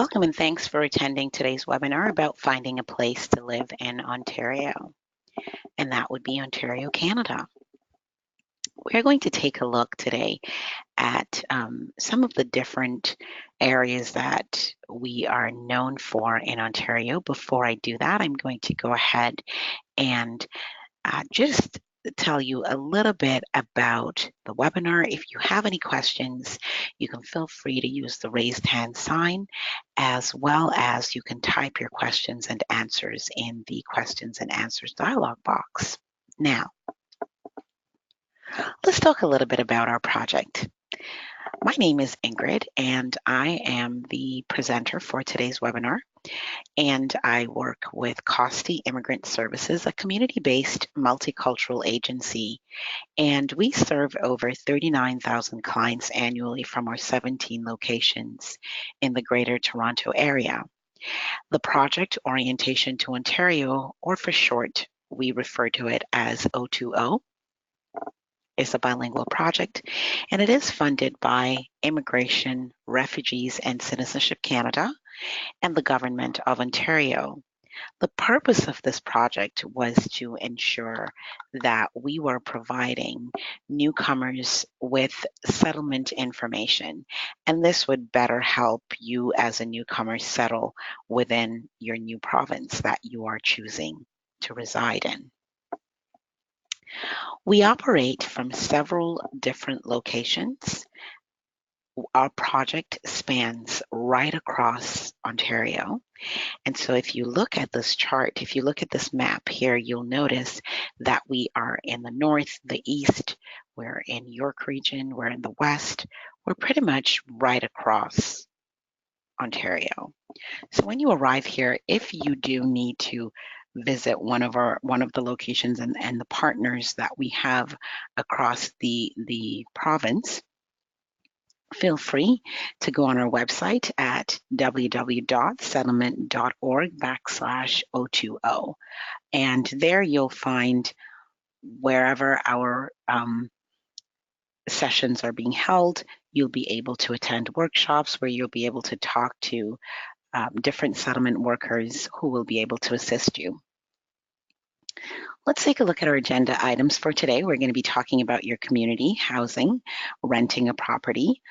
Welcome and thanks for attending today's webinar about finding a place to live in Ontario, and that would be Ontario, Canada. We're going to take a look today at some of the different areas that we are known for in Ontario. Before I do that, I'm going to go ahead and just tell you a little bit about the webinar. If you have any questions, you can feel free to use the raised hand sign, as well as you can type your questions and answers in the questions and answers dialog box. Now, let's talk a little bit about our project. My name is Ingrid, and I am the presenter for today's webinar. And I work with Costi Immigrant Services, a community-based multicultural agency, and we serve over 39,000 clients annually from our 17 locations in the Greater Toronto Area. The project Orientation to Ontario, or for short, we refer to it as O2O, is a bilingual project, and it is funded by Immigration, Refugees and Citizenship Canada and the Government of Ontario. The purpose of this project was to ensure that we were providing newcomers with settlement information, and this would better help you as a newcomer settle within your new province that you are choosing to reside in. We operate from several different locations. Our project spans right across Ontario. And so if you look at this chart, if you look at this map here, you'll notice that we are in the north, the east, we're in York region, we're in the west, we're pretty much right across Ontario. So when you arrive here, if you do need to visit one of the locations and the partners that we have across the province, feel free to go on our website at www.settlement.org/O2O. And there you'll find wherever our sessions are being held, you'll be able to attend workshops where you'll be able to talk to different settlement workers who will be able to assist you. Let's take a look at our agenda items for today. We're going to be talking about your community, housing, renting a property,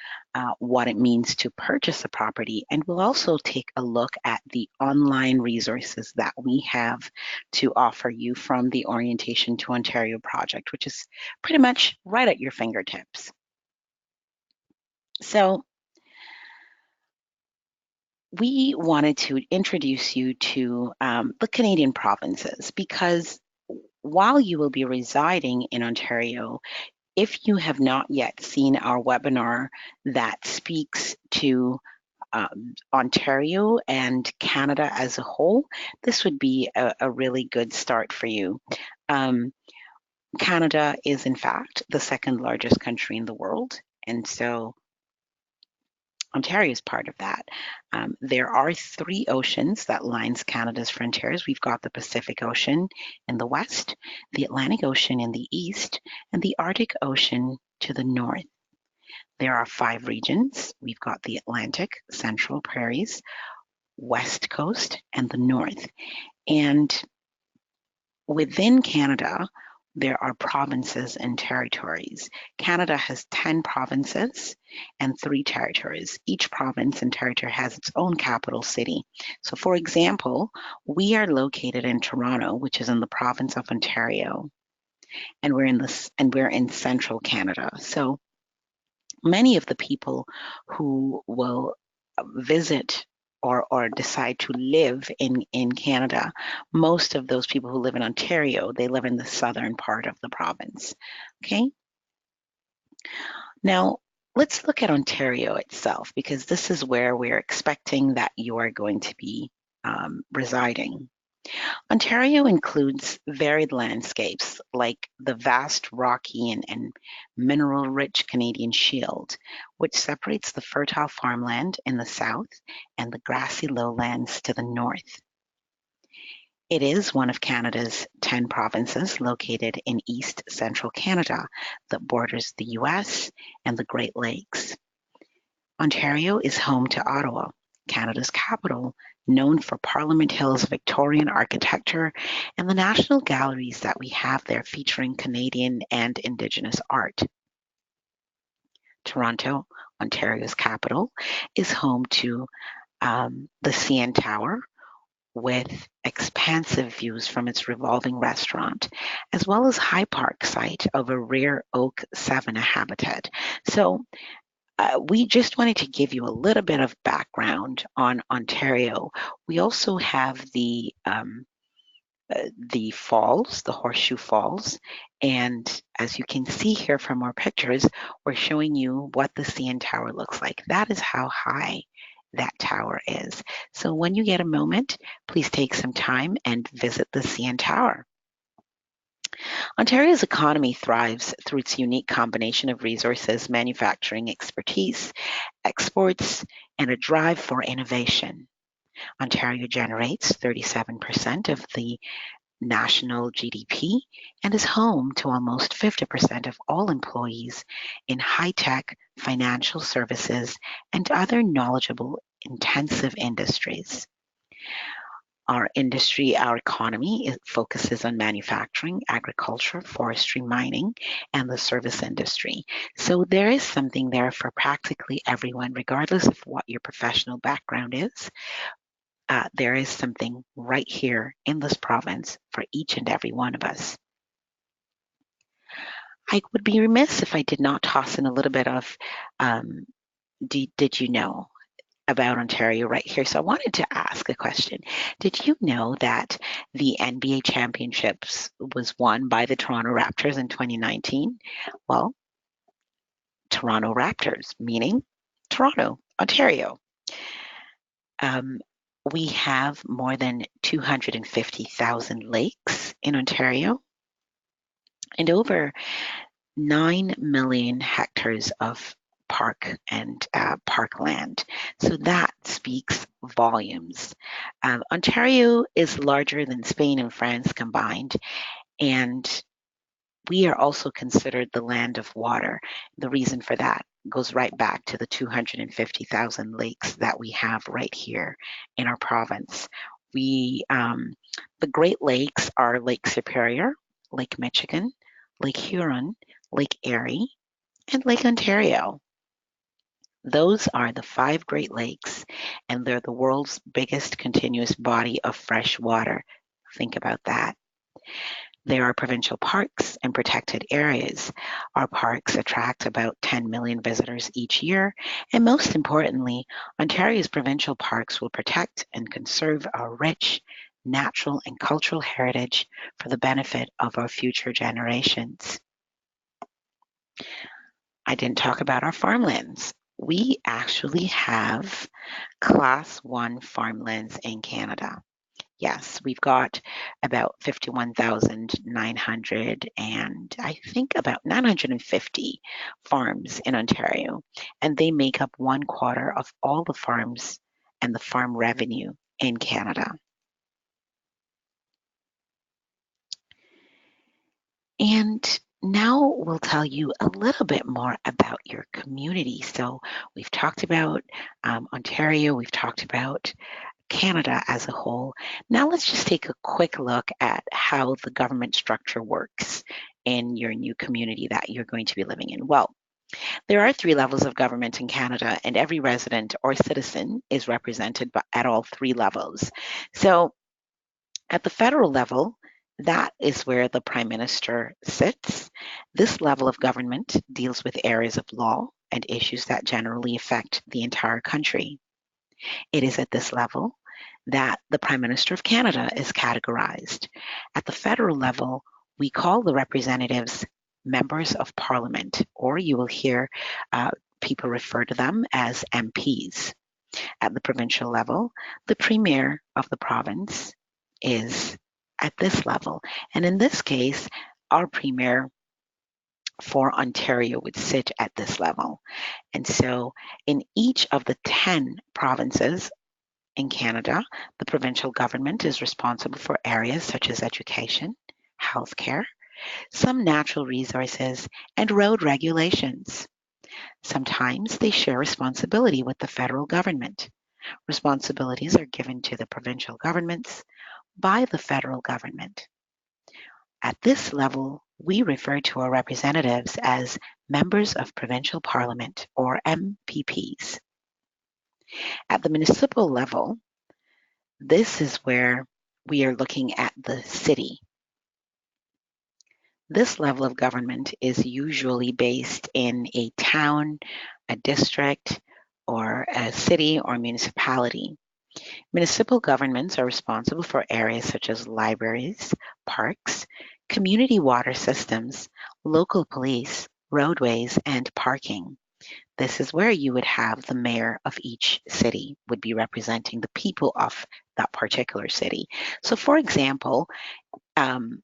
what it means to purchase a property, and we'll also take a look at the online resources that we have to offer you from the Orientation to Ontario project, which is pretty much right at your fingertips. So we wanted to introduce you to the Canadian provinces, because while you will be residing in Ontario, if you have not yet seen our webinar that speaks to Ontario and Canada as a whole, this would be a really good start for you. Canada is in fact the second largest country in the world, and so Ontario is part of that. There are 3 oceans that lines Canada's frontiers. We've got the Pacific Ocean in the west, the Atlantic Ocean in the east, and the Arctic Ocean to the north. There are 5 regions. We've got the Atlantic, Central Prairies, West Coast, and the North. And within Canada, there are provinces and territories. Canada has 10 provinces and 3 territories. Each province and territory has its own capital city. So for example, we are located in Toronto, which is in the province of Ontario, and we're in central Canada. So many of the people who will visit or decide to live in Canada, most of those people who live in Ontario, they live in the southern part of the province, okay? Now, let's look at Ontario itself, because this is where we're expecting that you are going to be residing. Ontario includes varied landscapes like the vast rocky and mineral-rich Canadian Shield, which separates the fertile farmland in the south and the grassy lowlands to the north. It is one of Canada's 10 provinces located in East Central Canada that borders the US and the Great Lakes. Ontario is home to Ottawa, Canada's capital, known for Parliament Hill's Victorian architecture and the national galleries that we have there featuring Canadian and Indigenous art. Toronto, Ontario's capital, is home to the CN Tower, with expansive views from its revolving restaurant, as well as High Park site of a rare oak savanna habitat. So we just wanted to give you a little bit of background on Ontario. We also have the falls, the Horseshoe Falls, and as you can see here from our pictures, we're showing you what the CN Tower looks like. That is how high that tower is. So when you get a moment, please take some time and visit the CN Tower. Ontario's economy thrives through its unique combination of resources, manufacturing expertise, exports, and a drive for innovation. Ontario generates 37% of the national GDP and is home to almost 50% of all employees in high-tech, financial services, and other knowledgeable, intensive industries. Our economy, it focuses on manufacturing, agriculture, forestry, mining, and the service industry. So there is something there for practically everyone, regardless of what your professional background is. There is something right here in this province for each and every one of us. I would be remiss if I did not toss in a little bit of did you know about Ontario right here. So I wanted to ask a question. Did you know that the NBA championships was won by the Toronto Raptors in 2019? Well, Toronto Raptors, meaning Toronto, Ontario. We have more than 250,000 lakes in Ontario and over 9 million hectares of park and parkland. So that speaks volumes. Ontario is larger than Spain and France combined, and we are also considered the land of water. The reason for that goes right back to the 250,000 lakes that we have right here in our province. The Great Lakes are Lake Superior, Lake Michigan, Lake Huron, Lake Erie, and Lake Ontario. Those are the 5 Great Lakes, and they're the world's biggest continuous body of fresh water. Think about that. There are provincial parks and protected areas. Our parks attract about 10 million visitors each year, and most importantly, Ontario's provincial parks will protect and conserve our rich natural and cultural heritage for the benefit of our future generations. I didn't talk about our farmlands. We actually have Class 1 farmlands in Canada. Yes, we've got about 51,900 and I think about 950 farms in Ontario, and they make up 1/4 of all the farms and the farm revenue in Canada. And now we'll tell you a little bit more about your community. So we've talked about Ontario, we've talked about Canada as a whole. Now let's just take a quick look at how the government structure works in your new community that you're going to be living in. Well, there are 3 levels of government in Canada, and every resident or citizen is represented at all 3 levels. So at the federal level, that is where the Prime Minister sits. This level of government deals with areas of law and issues that generally affect the entire country. It is at this level that the Prime Minister of Canada is categorized. At the federal level, we call the representatives members of Parliament, or you will hear people refer to them as MPs. At the provincial level, the Premier of the province is at this level. And in this case, our Premier for Ontario would sit at this level. And so in each of the 10 provinces in Canada, the provincial government is responsible for areas such as education, healthcare, some natural resources, and road regulations. Sometimes they share responsibility with the federal government. Responsibilities are given to the provincial governments by the federal government. At this level, we refer to our representatives as members of provincial parliament or MPPs. At the municipal level, this is where we are looking at the city. This level of government is usually based in a town, a district, or a city or municipality. Municipal governments are responsible for areas such as libraries, parks, community water systems, local police, roadways, and parking. This is where you would have the mayor of each city would be representing the people of that particular city. So for example, um,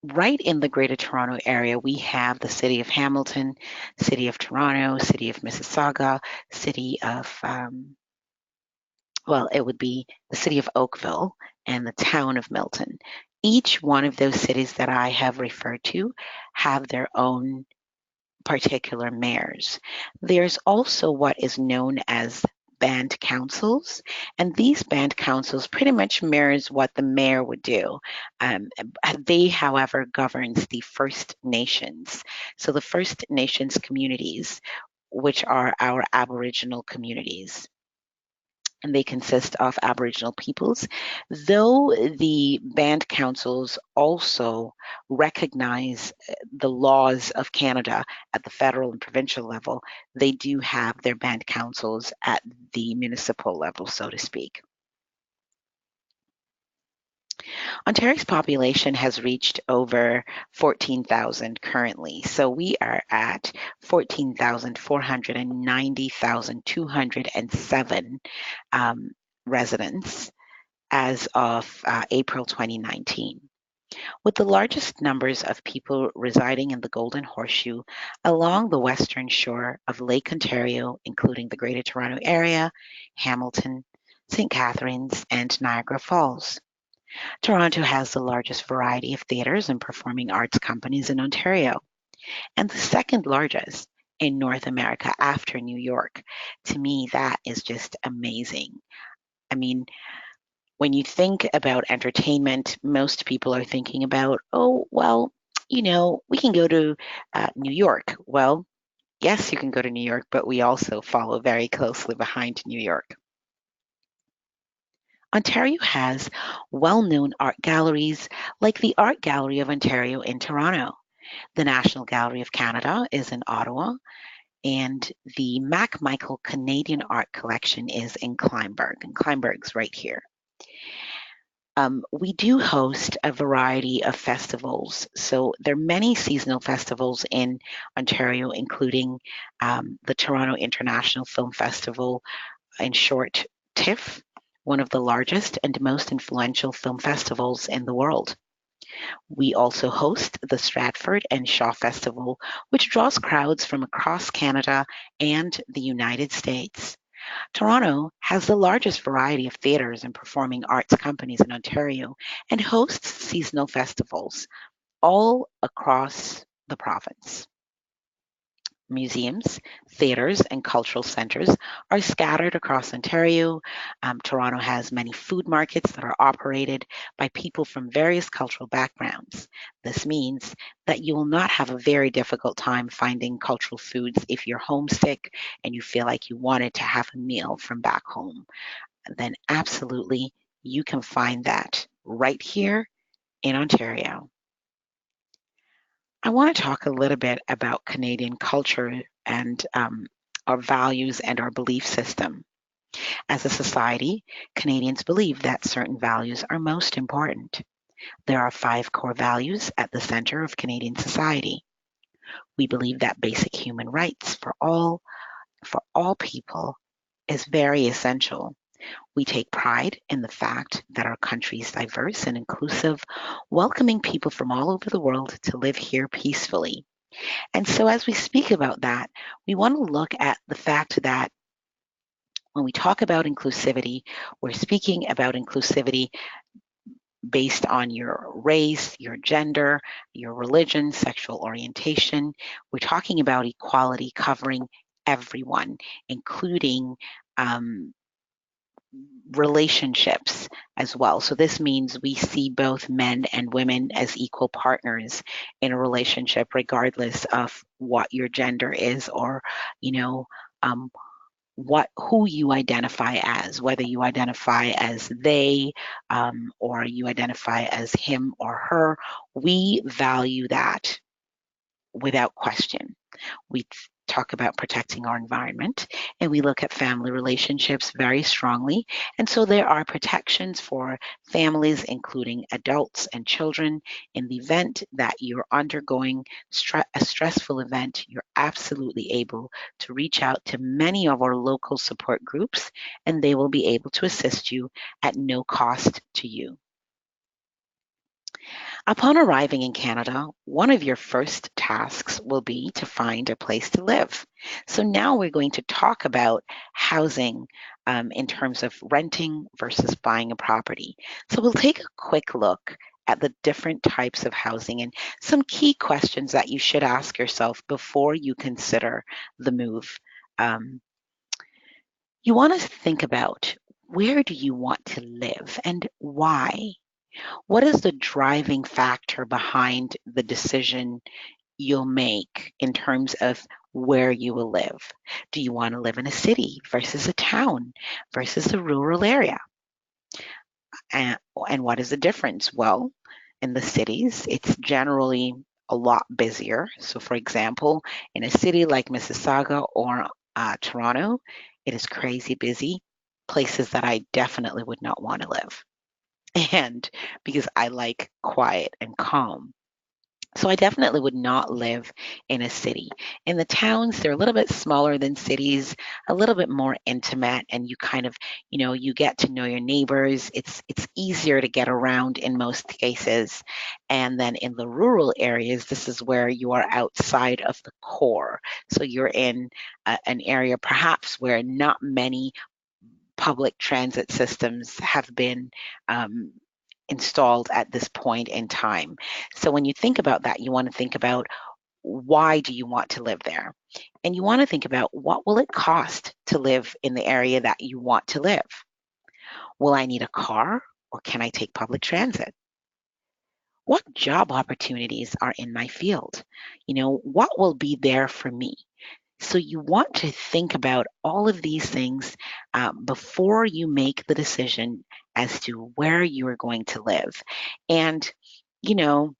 right in the Greater Toronto Area, we have the City of Hamilton, City of Toronto, City of Mississauga, City of well, it would be the city of Oakville and the town of Milton. Each one of those cities that I have referred to have their own particular mayors. There's also what is known as band councils, and these band councils pretty much mirrors what the mayor would do. Um, they, however, governs the First Nations. So the First Nations communities, which are our Aboriginal communities, and they consist of Aboriginal peoples. Though the band councils also recognize the laws of Canada at the federal and provincial level, they do have their band councils at the municipal level, so to speak. Ontario's population has reached over 14,000 currently. So we are at 14,490,207 residents as of April 2019. With the largest numbers of people residing in the Golden Horseshoe along the western shore of Lake Ontario, including the Greater Toronto Area, Hamilton, St. Catharines, and Niagara Falls. Toronto has the largest variety of theatres and performing arts companies in Ontario, and the second largest in North America after New York. To me, that is just amazing. I mean, when you think about entertainment, most people are thinking about, oh, well, we can go to New York. Well, yes, you can go to New York, but we also follow very closely behind New York. Ontario has well-known art galleries like the Art Gallery of Ontario in Toronto. The National Gallery of Canada is in Ottawa, and the Mac Michael Canadian Art Collection is in Kleinburg, and Kleinburg's right here. We do host a variety of festivals. So there are many seasonal festivals in Ontario, including the Toronto International Film Festival, in short, TIFF, one of the largest and most influential film festivals in the world. We also host the Stratford and Shaw Festival, which draws crowds from across Canada and the United States. Toronto has the largest variety of theatres and performing arts companies in Ontario and hosts seasonal festivals all across the province. Museums, theatres, and cultural centres are scattered across Ontario. Toronto has many food markets that are operated by people from various cultural backgrounds. This means that you will not have a very difficult time finding cultural foods if you're homesick and you feel like you wanted to have a meal from back home. Then absolutely you can find that right here in Ontario. I want to talk a little bit about Canadian culture and our values and our belief system. As a society, Canadians believe that certain values are most important. There are 5 core values at the center of Canadian society. We believe that basic human rights for all people is very essential. We take pride in the fact that our country is diverse and inclusive, welcoming people from all over the world to live here peacefully. And so, as we speak about that, we want to look at the fact that when we talk about inclusivity, we're speaking about inclusivity based on your race, your gender, your religion, sexual orientation. We're talking about equality covering everyone, including relationships as well. So this means we see both men and women as equal partners in a relationship, regardless of what your gender is, or you know um, who you identify as, whether you identify as they, or you identify as him or her. We value that without question. We talk about protecting our environment, and we look at family relationships very strongly. And so there are protections for families, including adults and children. In the event that you're undergoing a stressful event, you're absolutely able to reach out to many of our local support groups, and they will be able to assist you at no cost to you. Upon arriving in Canada, one of your first tasks will be to find a place to live. So now we're going to talk about housing in terms of renting versus buying a property. So we'll take a quick look at the different types of housing and some key questions that you should ask yourself before you consider the move. Um, you want to think about, where do you want to live and why? What is the driving factor behind the decision you'll make in terms of where you will live? Do you want to live in a city versus a town versus a rural area? And what is the difference? Well, in the cities, it's generally a lot busier. So, for example, in a city like Mississauga or Toronto, it is crazy busy, places that I definitely would not want to live. And because I like quiet and calm. So I definitely would not live in a city. In the towns, they're a little bit smaller than cities, a little bit more intimate, and you kind of, you get to know your neighbors. It's easier to get around in most cases. And then in the rural areas, this is where you are outside of the core. So you're in an area perhaps where not many public transit systems have been um, installed at this point in time. So when you think about that, you want to think about, why do you want to live there? And you want to think about, what will it cost to live in the area that you want to live? Will I need a car, or can I take public transit? What job opportunities are in my field? What will be there for me? So you want to think about all of these things before you make the decision as to where you are going to live. And you know,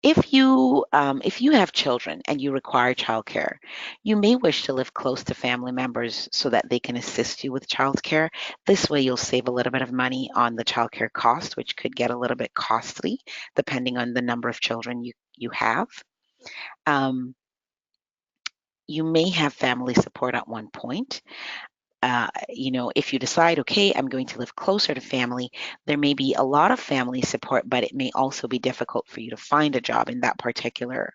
if you have children and you require childcare, you may wish to live close to family members so that they can assist you with childcare. This way, you'll save a little bit of money on the childcare cost, which could get a little bit costly depending on the number of children you have. Um, you may have family support at one point. If you decide, okay, I'm going to live closer to family, there may be a lot of family support, but it may also be difficult for you to find a job in that particular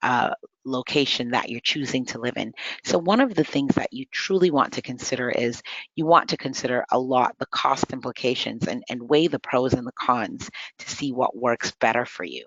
uh, location that you're choosing to live in. So, one of the things that you truly want to consider is, you want to consider a lot the cost implications, and weigh the pros and the cons to see what works better for you.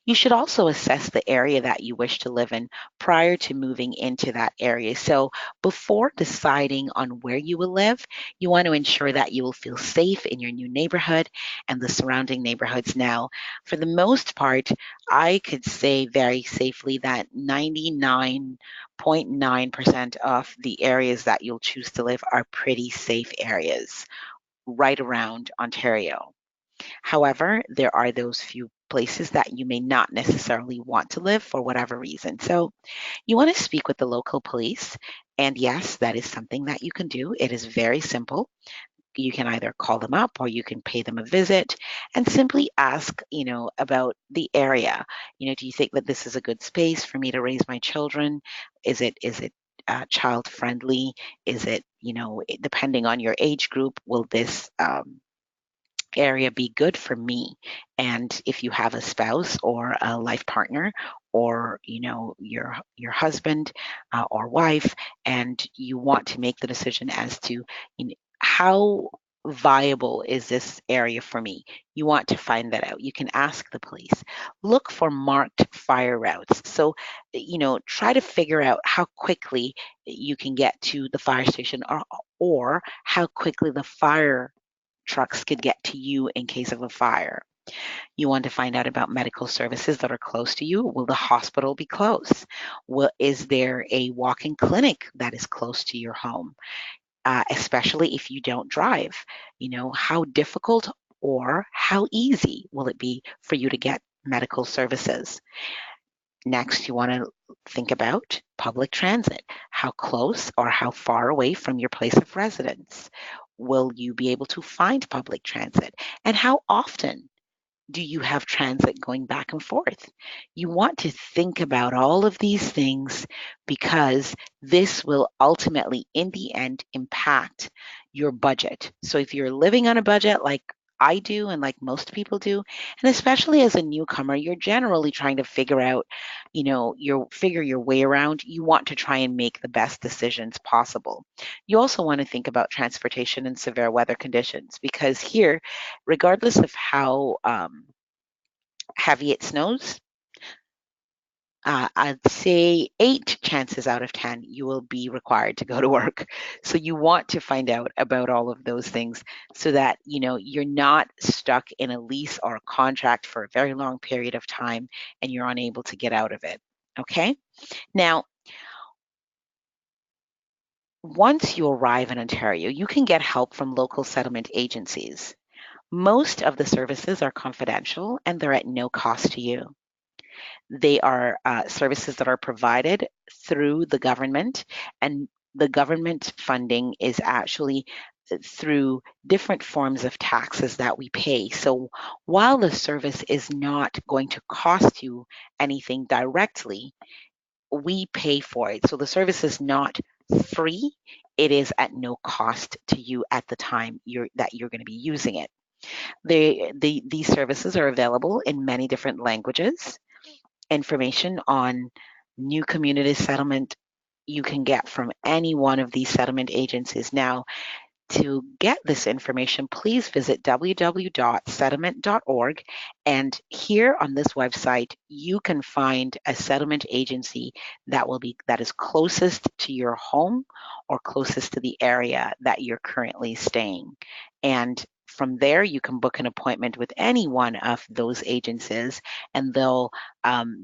You should also assess the area that you wish to live in prior to moving into that area. So, before deciding on where you will live, you want to ensure that you will feel safe in your new neighborhood and the surrounding neighborhoods. Now, for the most part, I could say very safely that 99.9% of the areas that you'll choose to live are pretty safe areas right around Ontario. However, there are those few places that you may not necessarily want to live for whatever reason. So you want to speak with the local police. And yes, that is something that you can do. It is very simple. You can either call them up, or you can pay them a visit and simply ask, about the area. Do you think that this is a good space for me to raise my children? Is it child friendly? Is it, depending on your age group, will this area be good for me? And if you have a spouse or a life partner, or your husband or wife, and you want to make the decision as to, how viable is this area for me? You want to find that out. You can ask the police. Look for marked fire routes. So, try to figure out how quickly you can get to the fire station, or how quickly the fire trucks could get to you in case of a fire. You want to find out about medical services that are close to you. Will the hospital be close? Is there a walk-in clinic that is close to your home? Especially if you don't drive. How difficult or how easy will it be for you to get medical services? Next, you want to think about public transit. How close or how far away from your place of residence will you be able to find public transit? And how often do you have transit going back and forth? You want to think about all of these things because this will ultimately, in the end, impact your budget. So if you're living on a budget like I do and like most people do, and especially as a newcomer, you're generally trying to figure out, figure your way around. You want to try and make the best decisions possible. You also want to think about transportation in severe weather conditions because here, regardless of how heavy it snows, I'd say 8 chances out of 10 you will be required to go to work. So you want to find out about all of those things so that you're not stuck in a lease or a contract for a very long period of time and you're unable to get out of it. Okay. Now, once you arrive in Ontario, you can get help from local settlement agencies. Most of the services are confidential and they're at no cost to you. They are services that are provided through the government, and the government funding is actually through different forms of taxes that we pay. So while the service is not going to cost you anything directly, we pay for it. So the service is not free. It is at no cost to you at the time that you're going to be using it. These services are available in many different languages. Information on new community settlement you can get from any one of these settlement agencies. Now, to get this information, please visit www.settlement.org. And here on this website, you can find a settlement agency that is closest to your home or closest to the area that you're currently staying. And from there, you can book an appointment with any one of those agencies, and they'll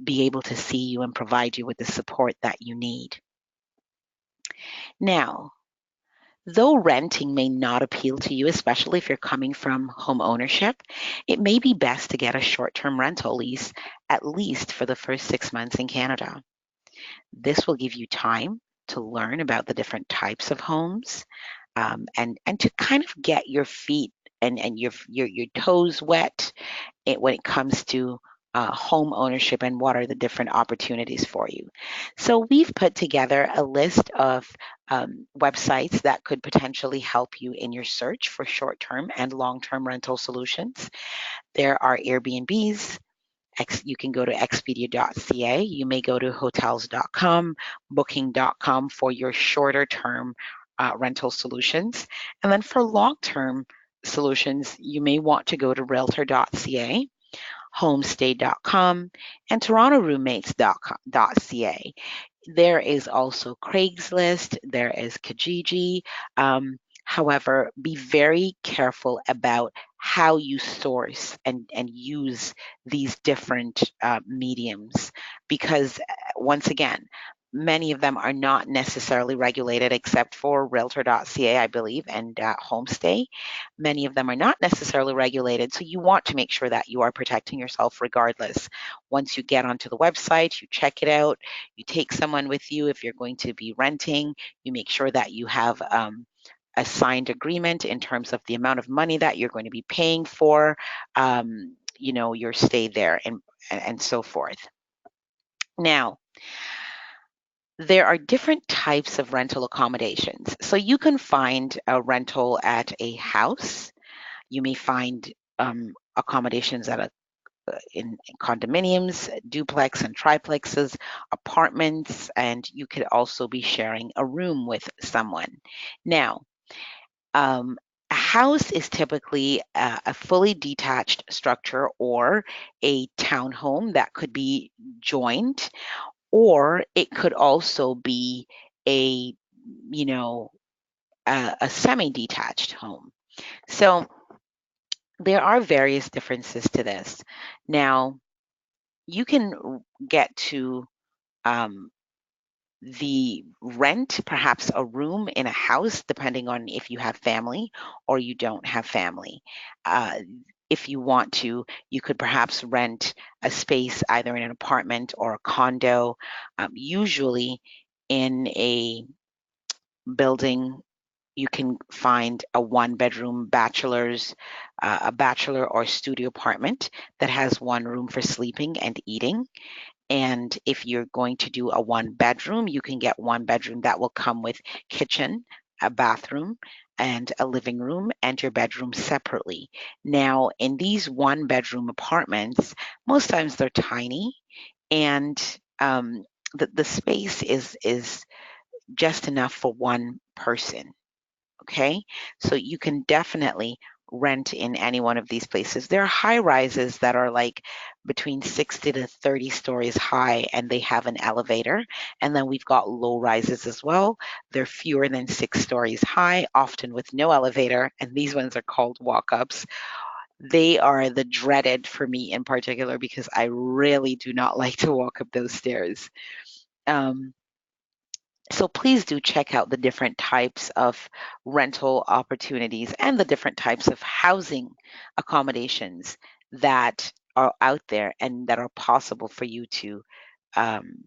be able to see you and provide you with the support that you need. Now, though renting may not appeal to you, especially if you're coming from home ownership, it may be best to get a short-term rental lease, at least for the first 6 months in Canada. This will give you time to learn about the different types of homes, and to kind of get your feet and your toes wet when it comes to home ownership and what are the different opportunities for you. So we've put together a list of websites that could potentially help you in your search for short-term and long-term rental solutions. There are Airbnbs. You can go to expedia.ca. You may go to hotels.com, booking.com for your shorter term rental solutions. And then for long-term solutions, you may want to go to realtor.ca, homestay.com, and toronto-roommates.ca. There is also Craigslist, there is Kijiji. However, be very careful about how you source and use these different mediums because, once again, many of them are not necessarily regulated except for realtor.ca, I believe, and Homestay. Many of them are not necessarily regulated, so you want to make sure that you are protecting yourself regardless. Once you get onto the website, you check it out, you take someone with you if you're going to be renting, you make sure that you have a signed agreement in terms of the amount of money that you're going to be paying for, your stay there and so forth. Now, there are different types of rental accommodations. So you can find a rental at a house. You may find accommodations in condominiums, duplex and triplexes, apartments, and you could also be sharing a room with someone. Now, A house is typically a fully detached structure or a townhome that could be joined, or it could also be a, you know, a semi-detached home. So there are various differences to this. Now, you can get to um, the rent, perhaps a room in a house, depending on if you have family or you don't have family. Uh, if you want to, you could perhaps rent a space either in an apartment or a condo. Usually, in a building, you can find a one-bedroom a bachelor or studio apartment that has one room for sleeping and eating. And if you're going to do a one bedroom, you can get one bedroom that will come with kitchen, a bathroom, and a living room, and your bedroom separately. Now, in these one bedroom apartments, most times they're tiny, and the space is just enough for one person. Okay, so you can definitely rent in any one of these places. There are high rises that are like between 60 to 30 stories high, and they have an elevator. And then we've got low rises as well. They're fewer than 6 stories high, often with no elevator. And these ones are called walk ups. They are the dreaded for me in particular because I really do not like to walk up those stairs. Um, so please do check out the different types of rental opportunities and the different types of housing accommodations that are out there and that are possible for you to um,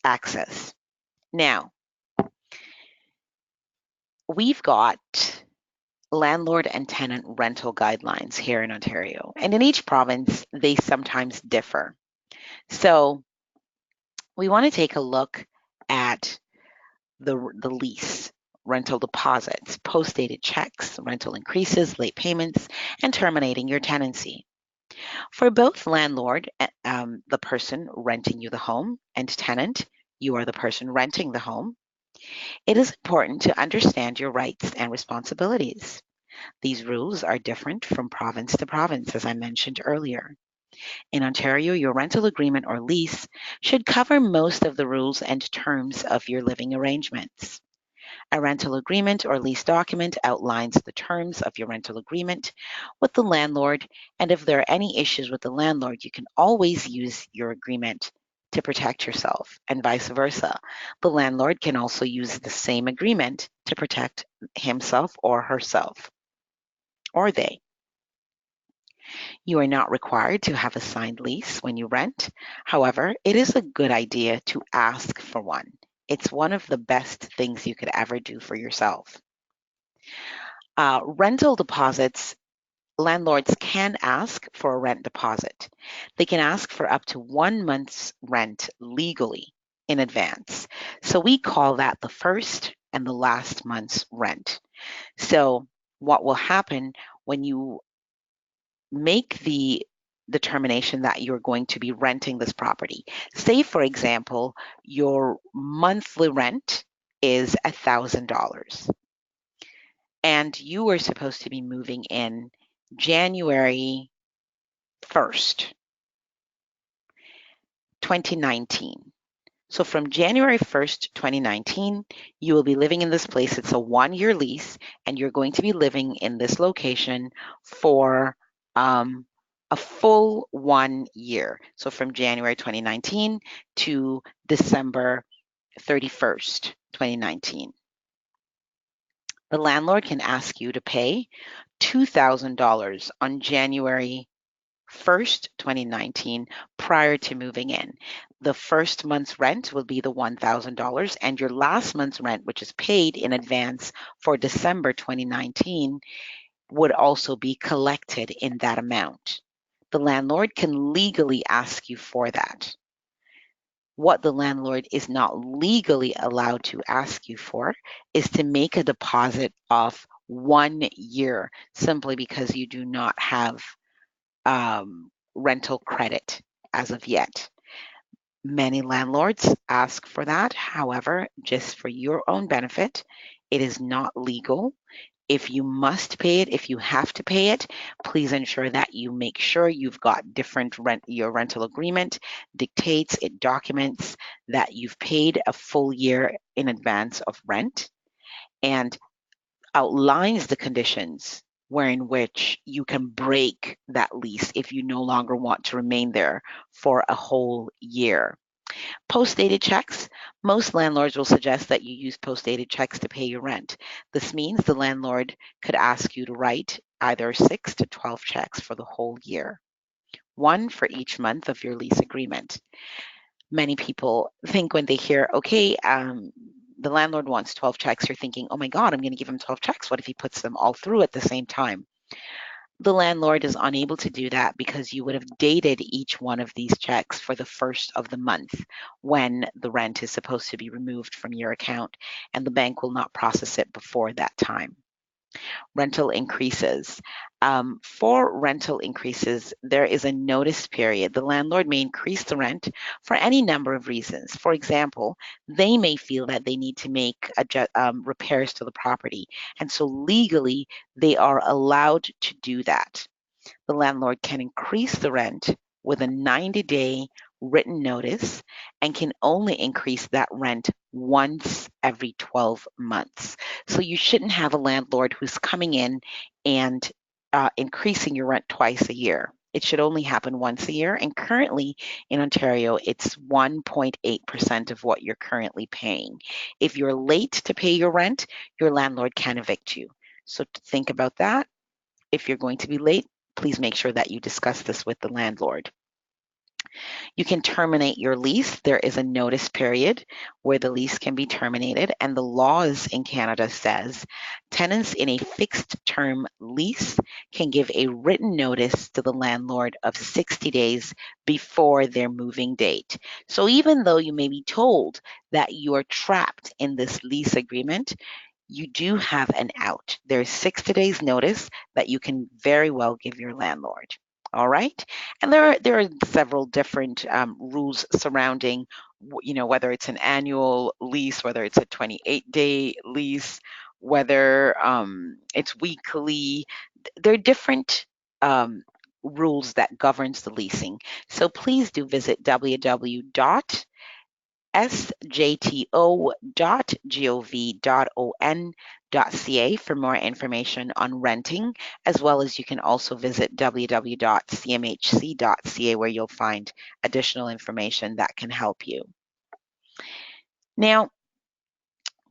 access. Now, we've got landlord and tenant rental guidelines here in Ontario, and in each province, they sometimes differ. So, we want to take a look at the lease, rental deposits, post-dated checks, rental increases, late payments, and terminating your tenancy. For both landlord, the person renting you the home, and tenant, you are the person renting the home, it is important to understand your rights and responsibilities. These rules are different from province to province, as I mentioned earlier. In Ontario, your rental agreement or lease should cover most of the rules and terms of your living arrangements. A rental agreement or lease document outlines the terms of your rental agreement with the landlord, and if there are any issues with the landlord, you can always use your agreement to protect yourself, and vice versa. The landlord can also use the same agreement to protect himself or herself, or they. You are not required to have a signed lease when you rent. However, it is a good idea to ask for one. It's one of the best things you could ever do for yourself. Rental deposits, landlords can ask for a rent deposit. They can ask for up to 1 month's rent legally in advance. So we call that the first and the last month's rent. So what will happen when you make the determination that you're going to be renting this property? Say, for example, your monthly rent is $1,000 and you were supposed to be moving in January 1st, 2019. So from January 1st, 2019, you will be living in this place. It's a 1 year lease, and you're going to be living in this location for a full 1 year. So from January 2019 to December 31st, 2019. The landlord can ask you to pay $2,000 on January 1st, 2019, prior to moving in. The first month's rent will be the $1,000, and your last month's rent, which is paid in advance for December 2019, would also be collected in that amount. The landlord can legally ask you for that. What the landlord is not legally allowed to ask you for is to make a deposit of 1 year simply because you do not have rental credit as of yet. Many landlords ask for that. However, just for your own benefit, it is not legal. If you must pay it, if you have to pay it, please ensure that you make sure you've got different your rental agreement dictates, it documents that you've paid a full year in advance of rent and outlines the conditions wherein which you can break that lease if you no longer want to remain there for a whole year. Post-dated checks. Most landlords will suggest that you use post-dated checks to pay your rent. This means the landlord could ask you to write either 6 to 12 checks for the whole year, one for each month of your lease agreement. Many people think when they hear, okay, the landlord wants 12 checks, you're thinking, oh my God, I'm going to give him 12 checks. What if he puts them all through at the same time? The landlord is unable to do that because you would have dated each one of these checks for the first of the month when the rent is supposed to be removed from your account, and the bank will not process it before that time. Rental increases. For rental increases, there is a notice period. The landlord may increase the rent for any number of reasons. For example, they may feel that they need to make repairs to the property, and so legally they are allowed to do that. The landlord can increase the rent with a 90-day written notice and can only increase that rent once every 12 months. So you shouldn't have a landlord who's coming in and increasing your rent twice a year. It should only happen once a year. And currently in Ontario, it's 1.8% of what you're currently paying. If you're late to pay your rent, your landlord can evict you. So think about that. If you're going to be late, please make sure that you discuss this with the landlord. You can terminate your lease. There is a notice period where the lease can be terminated, and the laws in Canada says tenants in a fixed term lease can give a written notice to the landlord of 60 days before their moving date. So even though you may be told that you are trapped in this lease agreement, you do have an out. There's 60 days notice that you can very well give your landlord. All right. And there are several different rules surrounding, whether it's an annual lease, whether it's a 28-day lease, whether it's weekly. There are different rules that governs the leasing. So please do visit www.sjto.gov.on.ca for more information on renting, as well as you can also visit www.cmhc.ca where you'll find additional information that can help you. Now,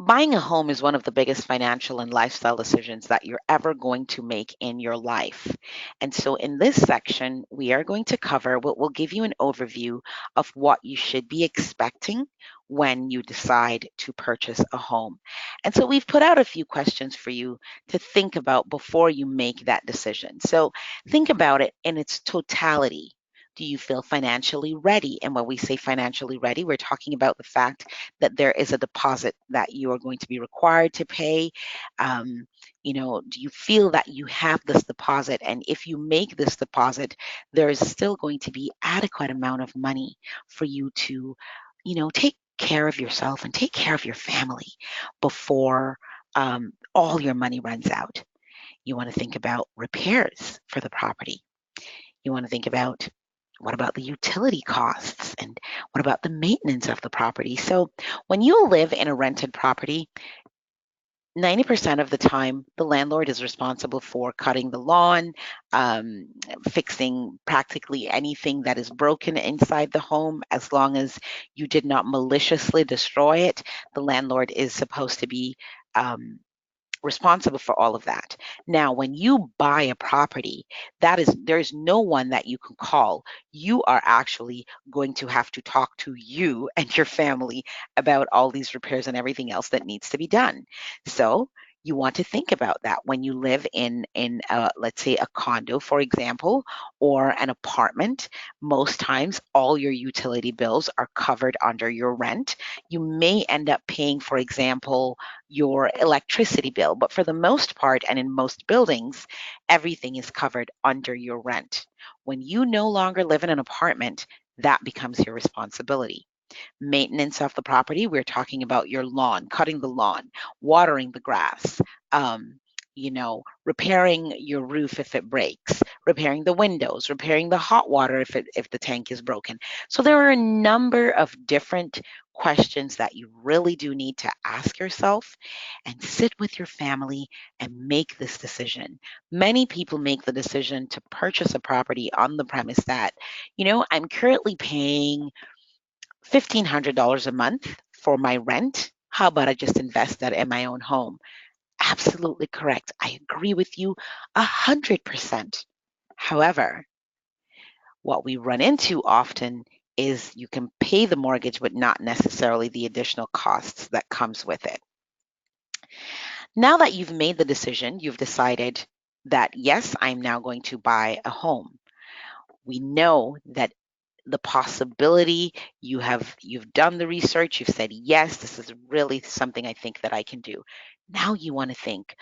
buying a home is one of the biggest financial and lifestyle decisions that you're ever going to make in your life. And so in this section, we are going to cover what will give you an overview of what you should be expecting when you decide to purchase a home. And so we've put out a few questions for you to think about before you make that decision. So think about it in its totality. Do you feel financially ready? And when we say financially ready, we're talking about the fact that there is a deposit that you are going to be required to pay. Do you feel that you have this deposit? And if you make this deposit, there is still going to be adequate amount of money for you to, take care of yourself and take care of your family before all your money runs out. You want to think about repairs for the property. You want to think about what about the utility costs and what about the maintenance of the property? So when you live in a rented property, 90% of the time, the landlord is responsible for cutting the lawn, um, fixing practically anything that is broken inside the home. As long as you did not maliciously destroy it, the landlord is supposed to be responsible for all of that. Now, when you buy a property, there's no one that you can call. You are actually going to have to talk to you and your family about all these repairs and everything else that needs to be done. So you want to think about that when you live in let's say a condo, for example, or an apartment. Most times, all your utility bills are covered under your rent. You may end up paying, for example, your electricity bill, but for the most part, and in most buildings, everything is covered under your rent. When you no longer live in an apartment, that becomes your responsibility. Maintenance of the property, we're talking about your lawn, cutting the lawn, watering the grass, repairing your roof if it breaks, repairing the windows, repairing the hot water if the tank is broken. So there are a number of different questions that you really do need to ask yourself and sit with your family and make this decision. Many people make the decision to purchase a property on the premise that, I'm currently paying $1,500 a month for my rent. How about I just invest that in my own home? Absolutely correct. I agree with you 100%. However, what we run into often is you can pay the mortgage, but not necessarily the additional costs that comes with it. Now that you've made the decision, you've decided that, yes, I'm now going to buy a home. We know that the possibility you've done the research, you've said, yes, this is really something I think that I can do. Now you want to think,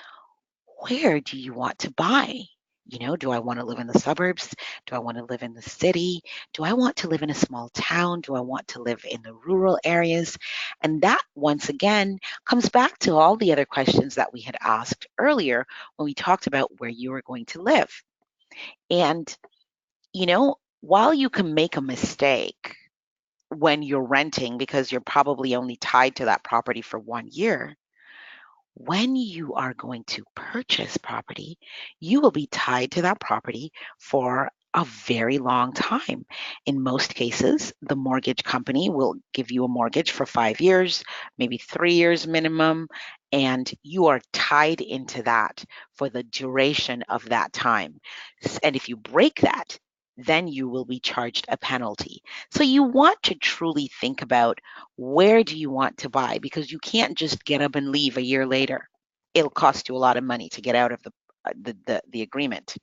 where do you want to buy? Do I want to live in the suburbs? Do I want to live in the city? Do I want to live in a small town? Do I want to live in the rural areas? And that, once again, comes back to all the other questions that we had asked earlier when we talked about where you are going to live. And, while you can make a mistake when you're renting because you're probably only tied to that property for 1 year, when you are going to purchase property, you will be tied to that property for a very long time. In most cases, the mortgage company will give you a mortgage for 5 years, maybe 3 years minimum, and you are tied into that for the duration of that time. And if you break that, then you will be charged a penalty. So you want to truly think about, where do you want to buy? Because you can't just get up and leave a year later. It'll cost you a lot of money to get out of the agreement.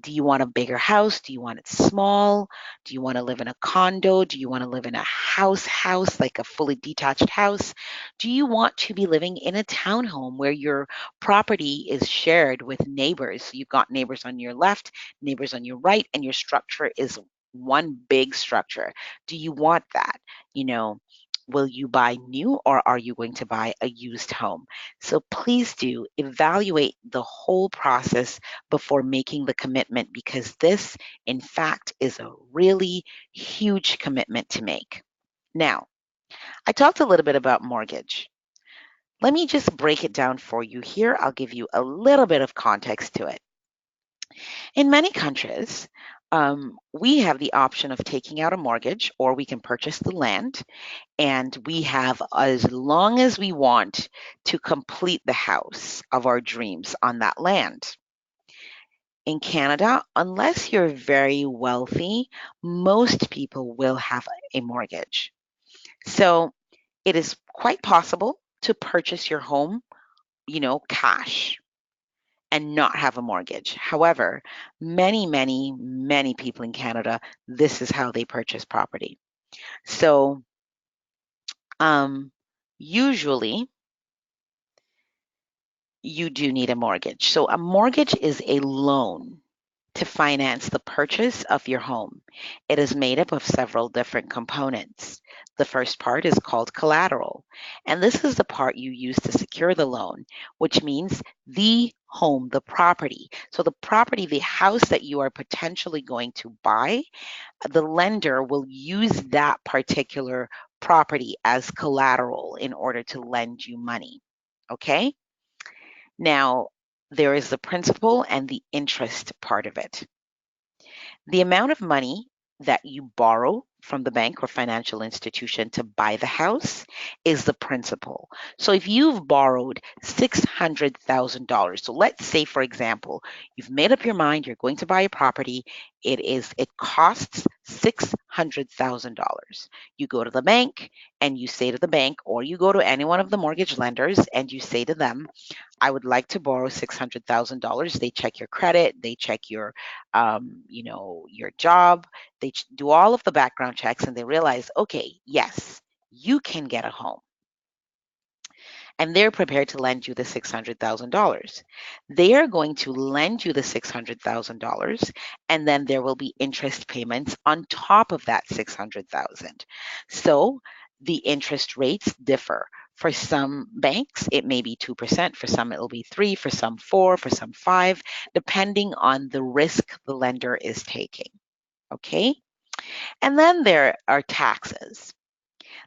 Do you want a bigger house? Do you want it small? Do you want to live in a condo? Do you want to live in a house, like a fully detached house? Do you want to be living in a townhome where your property is shared with neighbors? So you've got neighbors on your left, neighbors on your right, and your structure is one big structure. Do you want that? You know, will you buy new, or are you going to buy a used home? So please do evaluate the whole process before making the commitment, because this, in fact, is a really huge commitment to make. Now, I talked a little bit about mortgage. Let me just break it down for you here. I'll give you a little bit of context to it. In many countries, we have the option of taking out a mortgage, or we can purchase the land, and we have as long as we want to complete the house of our dreams on that land. In Canada, unless you're very wealthy, most people will have a mortgage. So it is quite possible to purchase your home, cash and not have a mortgage. However, many, many, many people in Canada, this is how they purchase property. So usually you do need a mortgage. So a mortgage is a loan to finance the purchase of your home. It is made up of several different components. The first part is called collateral, and this is the part you use to secure the loan, which means the home, the property. So the property, the house that you are potentially going to buy, the lender will use that particular property as collateral in order to lend you money. Okay? Now, there is the principal and the interest part of it. The amount of money that you borrow from the bank or financial institution to buy the house is the principal. So if you've borrowed $600,000, so let's say, for example, you've made up your mind you're going to buy a property, it costs $600,000. You go to the bank and you say to the bank, or you go to any one of the mortgage lenders and you say to them, I would like to borrow $600,000. They check your credit, they check your job, they do all of the background checks, and they realize, okay, yes, you can get a home. And they're prepared to lend you the $600,000. They are going to lend you the $600,000, and then there will be interest payments on top of that $600,000. So the interest rates differ. For some banks, it may be 2%. For some, it will be 3%. For some, 4%. For some, 5%, depending on the risk the lender is taking. Okay? And then there are taxes.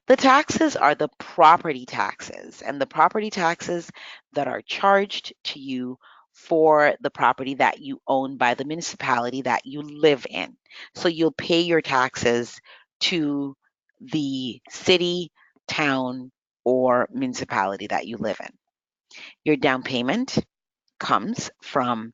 The taxes are the property taxes, and the property taxes that are charged to you for the property that you own by the municipality that you live in. So you'll pay your taxes to the city, town, or municipality that you live in. Your down payment comes from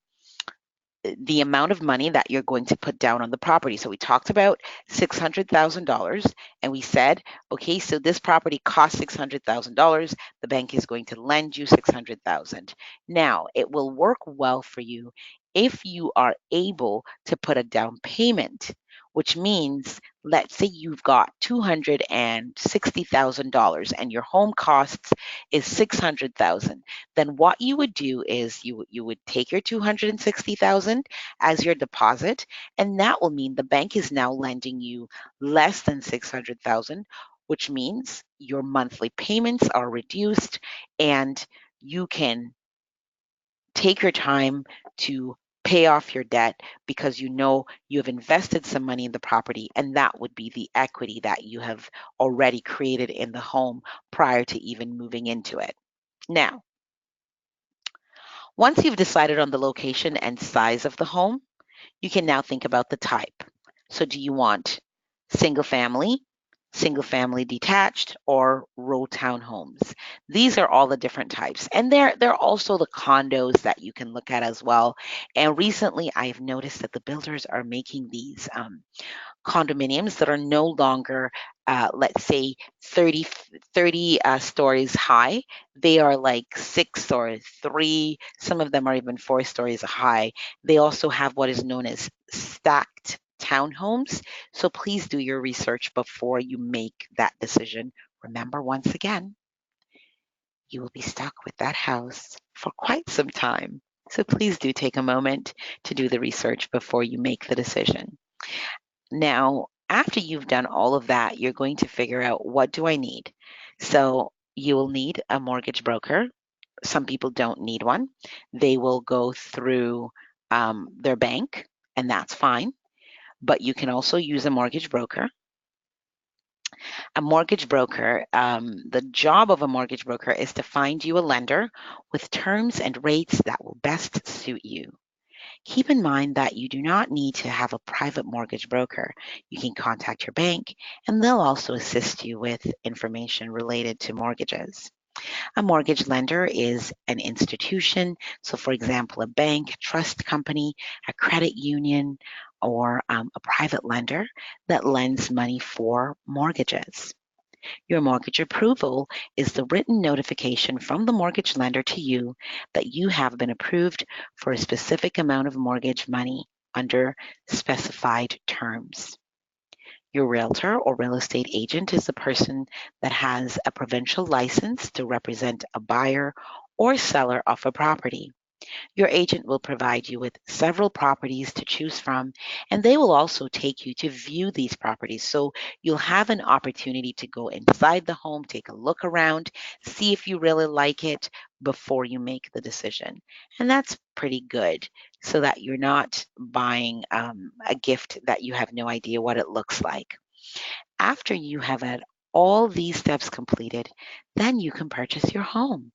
the amount of money that you're going to put down on the property. So we talked about $600,000 and we said, okay, so this property costs $600,000. The bank is going to lend you 600,000. Now, it will work well for you if you are able to put a down payment, which means let's say you've got $260,000 and your home costs is 600,000. Then what you would do is you would take your 260,000 as your deposit, and that will mean the bank is now lending you less than 600,000, which means your monthly payments are reduced and you can take your time to pay off your debt because you know you have invested some money in the property, and that would be the equity that you have already created in the home prior to even moving into it. Now, once you've decided on the location and size of the home, you can now think about the type. So do you want single family detached, or row townhomes? These are all the different types. And they're also the condos that you can look at as well. And recently I've noticed that the builders are making these condominiums that are no longer, let's say, 30 stories high. They are like 6 or 3. Some of them are even 4 stories high. They also have what is known as stacked townhomes. So please do your research before you make that decision. Remember, once again, you will be stuck with that house for quite some time. So please do take a moment to do the research before you make the decision. Now, after you've done all of that, you're going to figure out, what do I need? So you will need a mortgage broker. Some people don't need one. They will go through their bank, and that's fine. But you can also use a mortgage broker. A mortgage broker, the job of a mortgage broker is to find you a lender with terms and rates that will best suit you. Keep in mind that you do not need to have a private mortgage broker. You can contact your bank and they'll also assist you with information related to mortgages. A mortgage lender is an institution. So, for example, a bank, a trust company, a credit union, or a private lender that lends money for mortgages. Your mortgage approval is the written notification from the mortgage lender to you that you have been approved for a specific amount of mortgage money under specified terms. Your realtor or real estate agent is the person that has a provincial license to represent a buyer or seller of a property. Your agent will provide you with several properties to choose from, and they will also take you to view these properties. So you'll have an opportunity to go inside the home, take a look around, see if you really like it before you make the decision. And that's pretty good, so that you're not buying a gift that you have no idea what it looks like. After you have had all these steps completed, then you can purchase your home.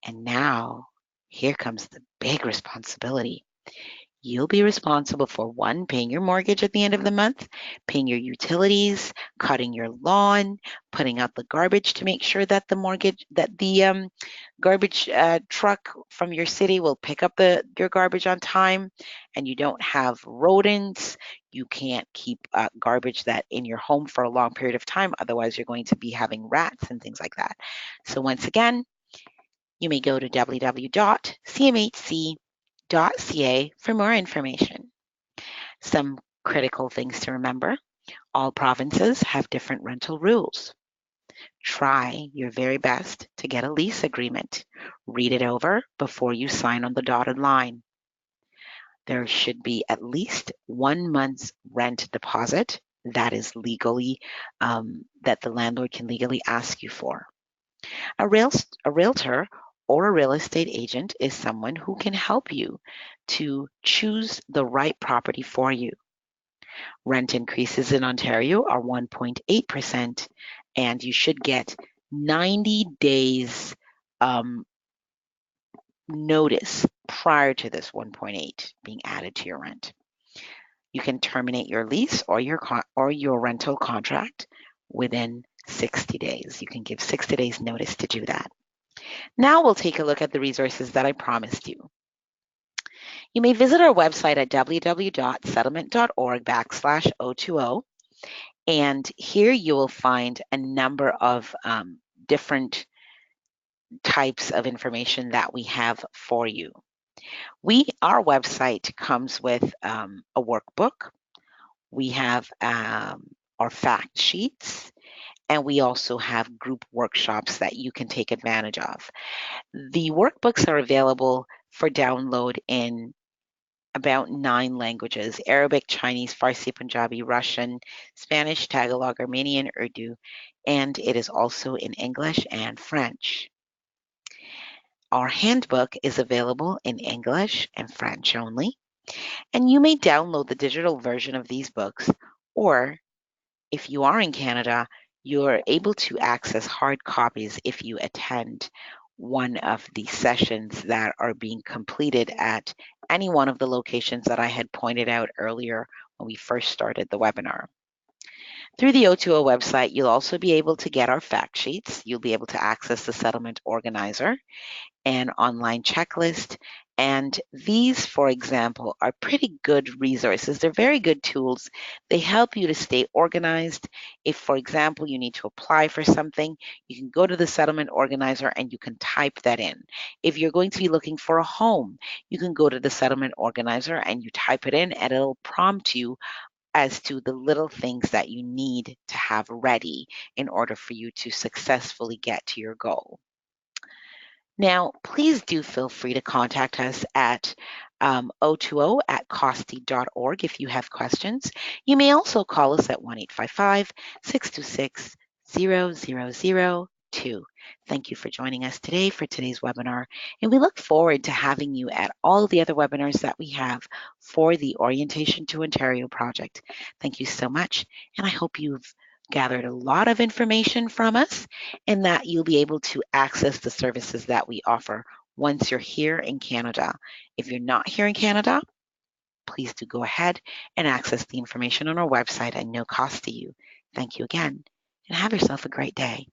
And now, here comes the big responsibility. You'll be responsible for, one, paying your mortgage at the end of the month, paying your utilities, cutting your lawn, putting out the garbage to make sure that the garbage truck from your city will pick up your garbage on time, and you don't have rodents. You can't keep garbage that in your home for a long period of time. Otherwise, you're going to be having rats and things like that. So once again, you may go to www.cmhc.ca for more information. Some critical things to remember: all provinces have different rental rules. Try your very best to get a lease agreement. Read it over before you sign on the dotted line. There should be at least 1 month's rent deposit that is legally, that the landlord can legally ask you for. A realtor or a real estate agent is someone who can help you to choose the right property for you. Rent increases in Ontario are 1.8%, and you should get 90 days notice prior to this 1.8 being added to your rent. You can terminate your lease or your rental contract within 60 days. You can give 60 days notice to do that. Now we'll take a look at the resources that I promised you. You may visit our website at www.settlement.org/O2O, and here you will find a number of different types of information that we have for you. Our website comes with a workbook. We have our fact sheets, and we also have group workshops that you can take advantage of. The workbooks are available for download in about 9 languages: Arabic, Chinese, Farsi, Punjabi, Russian, Spanish, Tagalog, Armenian, Urdu, and it is also in English and French. Our handbook is available in English and French only, and you may download the digital version of these books, or if you are in Canada, you're able to access hard copies if you attend one of the sessions that are being completed at any one of the locations that I had pointed out earlier when we first started the webinar. Through the O2O website, you'll also be able to get our fact sheets. You'll be able to access the settlement organizer and online checklist. And these, for example, are pretty good resources. They're very good tools. They help you to stay organized. If, for example, you need to apply for something, you can go to the settlement organizer and you can type that in. If you're going to be looking for a home, you can go to the settlement organizer and you type it in, and it'll prompt you as to the little things that you need to have ready in order for you to successfully get to your goal. Now, please do feel free to contact us at O2O@costi.org if you have questions. You may also call us at 1-855-626-0002. Thank you for joining us today for today's webinar, and we look forward to having you at all the other webinars that we have for the Orientation to Ontario project. Thank you so much, and I hope you've gathered a lot of information from us and that you'll be able to access the services that we offer once you're here in Canada. If you're not here in Canada, please do go ahead and access the information on our website at no cost to you. Thank you again, and have yourself a great day.